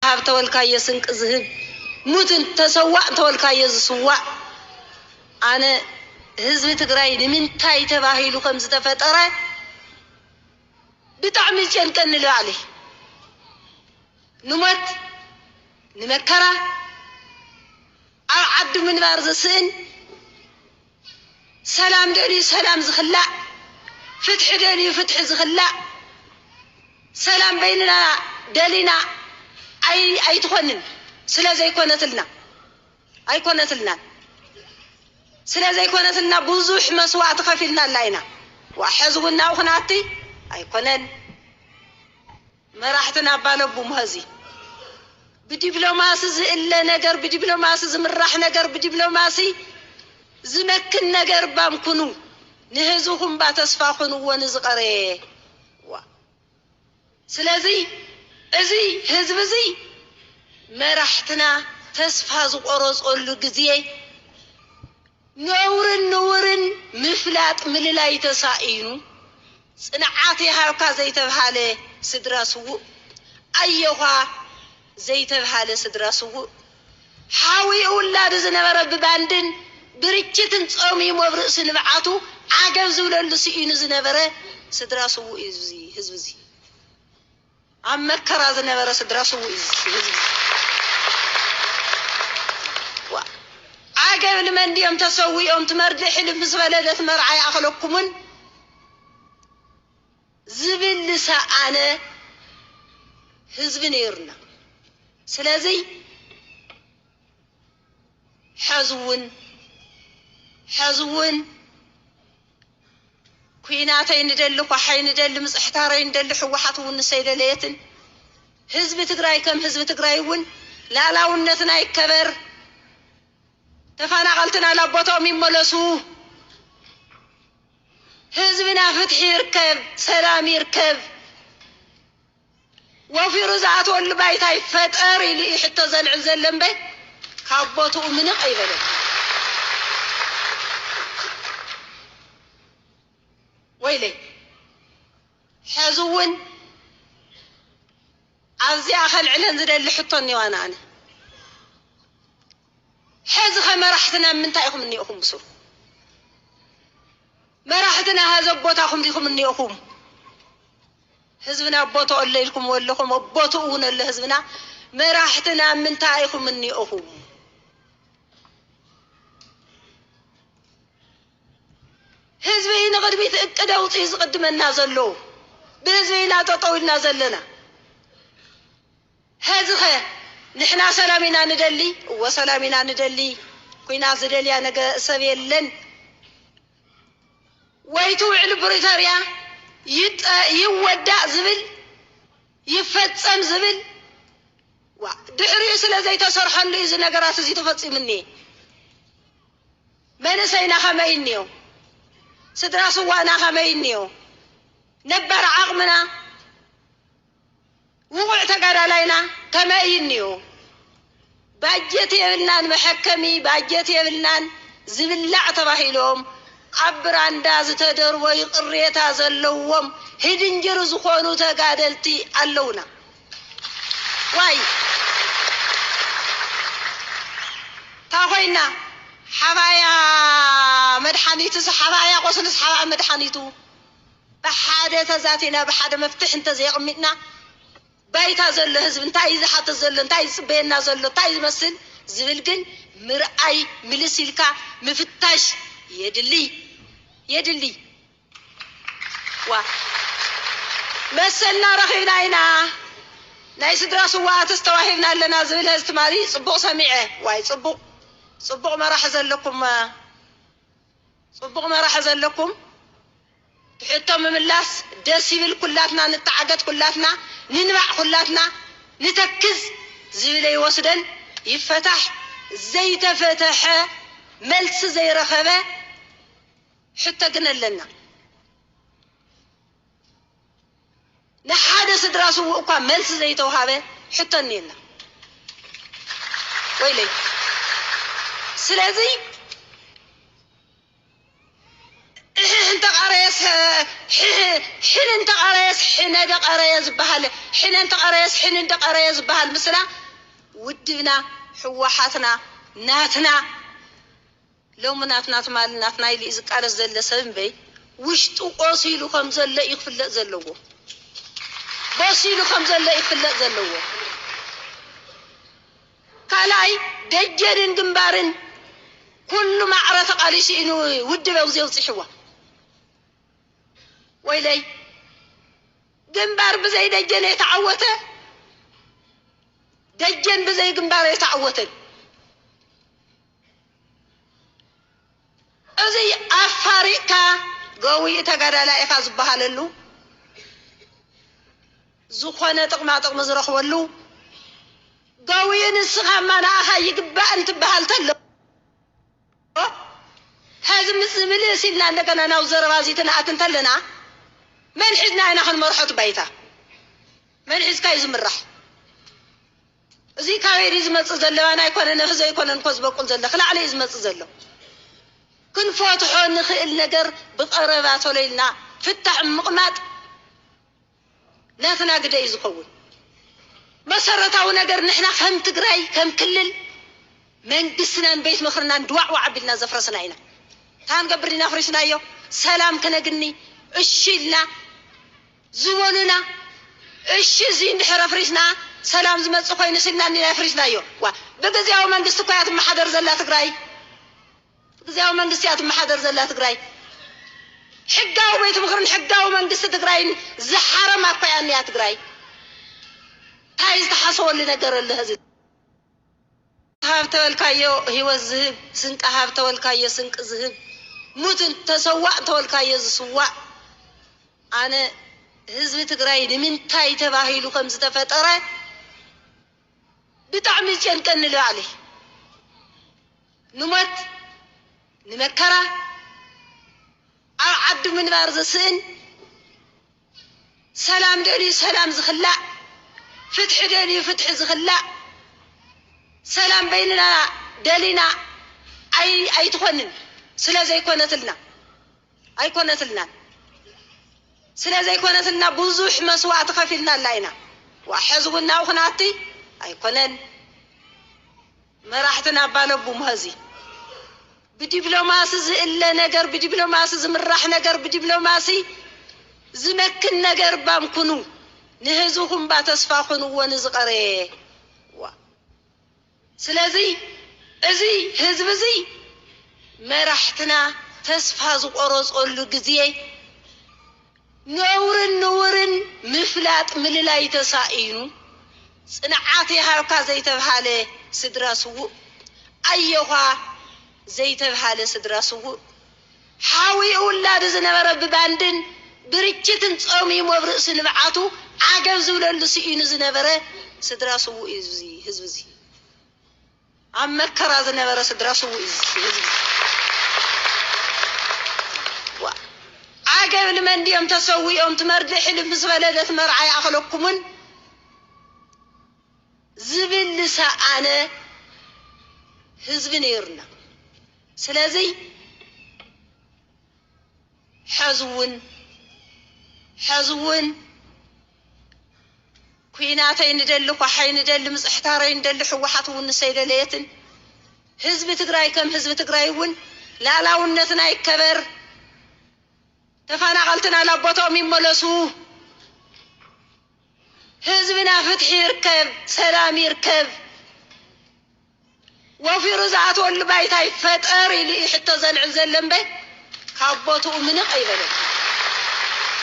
هاب تولكايو سنك زهب موت تسوى تولكايو زسوى أنا حزب تግራይ ንምንታይ ተባሂሉ ከም ዝተፈጠረ ብጣዕሚ ጨንቀን ንላዕሊ ንሞት ንመከራ ኣብ ዓዲ ምንባር ዝስእን ሰላም ደልዩ ሰላም ዝኽላእ ፍትሒ ደልዩ ፍትሒ ዝኽላእ ሰላም በይንና ደሊና ኣይትኾንን ስለዘይኮነትልና ኣይኮነትልና ስለዚህ ኮነትና ብዙሕ መስዋዕት ከፊልና ላይና ወሐዝውና ወخناتي ኣይኮነን መራሕትና ባለቡም ህዚ በዲፕሎማሲ ዝእለ ነገር በዲፕሎማሲ ዝምራሕ ነገር በዲፕሎማሲ ዝመክን ነገር ባምኩኑ ንህዝኹም ባተስፋኹን ወን ዝቀረ ስለዚህ እዚ ህዝብ እዚ መራሕትና ተስፋ ዝቆረጾሉ ግዜ نورن مفلات مللاي تسائينو صنعاتي هاوكا زي تبحاله سدراسو ايوها زي تبحاله سدراسو حاوي اولاد زنبره بباندن بريتشتن صومي مبرئ سنبعاتو عاقب زولل سيينو زنبره سدراسو ازي حزبزي امكرا زنبره سدراسو ازي قبل من ديم تسوي يوم تمرد حلم بزبلة مرعي أخلقكمن زبل لساءنا حزب نيرنا سلازي حزون كويناتين ندلق وحين ندل مسحتارين ندل حوحاتون السيدة ليتن حزب تقراي كم حزب تقرايون لا ونتنا يكبر تفانا قلتنا لابوتهم يملسو حزبنا فتح يركب سلام يركب وفي رزعات والبيت يفتقر لي حتى زلع زلم به كابوتو من قيبل ويلي حزون عزي اخل علن زدل حطني وانا انا حزخ مرحتنا من تايكم مني أخم بسر مرحتنا هذا بوتاكم ديكم مني أخم حزبنا بوتو الليلكم ولكم بوتوون اللي حزبنا مرحتنا من تايكم مني أخم حزبي نقد بيت اكدا وطيز قدمنا زلو بحزبينا تطويلنا زلنا حزخ نحنا سلامنا ندلي وسلامنا ندلي كوينا زدلي انا سبيلن ويتوعل بريطانيا يودع زبل يفتصم زبل دحري سلازي تسرحن لي زنغرات زي تفصمني من سينا خمينيو سدراسو وانا خمينيو نبر عقمنا وقع تقرا لينا كما ينيو باجت يبلنان محكمي باجت يبلنان زبلع تباهيلهم عبراندا زتدر ويقريتا زلوهم هدنجر زخونو تقادلتي اللونا واي تاخوينا حبايا مدحانيتو حبايا قوسنس حبايا مدحانيتو بحاده ذاتنا بحاده مفتح انت زي قمتنا بايتا زل حزب انتاي زحات زل انتاي صبينا زل انتاي مسل زبلكن مرأي ملسيلكا مفتاش يدلي وا مسلنا رخينا هنا نايس دراسوا تستوهبنا لنا زبل استماري صبوق سميعه واي صبوق ما راح زلكم صبوق ما راح زلكم تحطم ملاس دسيبل كلاتنا نتعقد كلاتنا ننبع كلاتنا نتكز زبلي وسدن يفتح زي تفتح ملس زي رخبه حتى قلنا لنا نحادث دراسو وقا ملس زي توهابه حتى نينا ويلي سلازي انت قريس حين انت قريس حين دق قريس بحال حين انت قريس حين انت قريس بحال مثلا ودنا حوحاتنا ناتنا لو مناتنا تمال ناتنا اللي إذا قال زل سبب وشتو قصيلو خمسة لا يخفل زلوه قصيلو خمسة لا يخفل زلوه كلاي دجرين جنبارن كل ما عرف قاليش إنه ود بوزي وصحوه ويلي جنبار بزي دجن يتعوته دجن بزي جنبار يتعوته أزي أفريقيا قوي تقدر يفاز بحاللو زخانة تقمع زرخ ولو قوي نسخة ما ناخا يقبع أنت بحالتلو هذا مسملي سيدنا عندك أنا نوزر وازيتنا أتنتلنا من حزنا هنا خن مرحط بيته من حز كايز مرح زي كايريز متصل أنا يكون نفسه يكون نقص بقول زل خلا عليه متصل كن فاتحون نخيل نجر بقربات وليلنا فتح مقمات لا تناقد يزقون مسرتاو نجر نحنا كم تقراي كم كلل من قسنا بيت مخرنا ندوع وعبلنا زفرسنا هنا كان قبرنا فرشنا يو سلام كنجني الشيلنا زماننا الشي زين حرفرشنا سلام زمن سقي نسلنا نلا فرشنا يو وبجزاو من قستقيات محضر زلا تقراي بجزاو من قستقيات محضر زلا تقراي حقاو بيت مخرن حقاو من قست تقراي زحارة ما قيان يا تقراي هاي تحصل لنا جر الهزل هاب تولكايو هو الذهب سنك هاب تولكايو سنك الذهب موت تسوى تولكايو سوى أنا هزب تقراي من تاي تباهيلو خمسة فترة بتعمل كن كن له عليه نمت نمكرة عبد من بارز السن سلام دني سلام زخلاء فتح دني فتح زخلاء سلام بيننا دلنا أي تخنن سلا زي كونتلنا أي كونتلنا سلا زي كونتلنا بوزوح مسوع تخفيلنا لاينا وحزبنا وخناتي أي كونن مراحتنا بالبو مهزي بدبلوماسي إلا نجر بدبلوماسي زمرح نجر بدبلوماسي زمكن نجر بامكنو نهزوهم باتسفاقن ونزقري سلازي ازي هزب زي مرحتنا تسفاز قرص قولو جزيه نورن مفلات مللاي تسائينو صنعاتي هاوكا زي تبحالي سدراسو ايوها زي تبحالي سدراسو حاوي اولاد زنبرا بباندن بريتشتن صومي مبرئس نبعاتو عاقب زولن لسئين زنبرا سدراسو ازي هزب زي عم مكر زنبرا سدراسو ازي عاقب لمن ديهم تسوي يوم تمرد حلم بزبلدة مرعي أخلقكمن زبل لساءنا هزب نيرنا سلازي حزون كويناتين ندلق وحين ندل مسحتارين ندل حوحات ونسيد ليتن هزب تقراي كم هزب تقرايون لا ونتنا يكبر تفانا قلتنا لابطو من ملسو هزبنا فتح يركب سلام يركب وفي رزعات والبيت هاي فتقر اللي حتى زلع زلم به كابطو من قيبله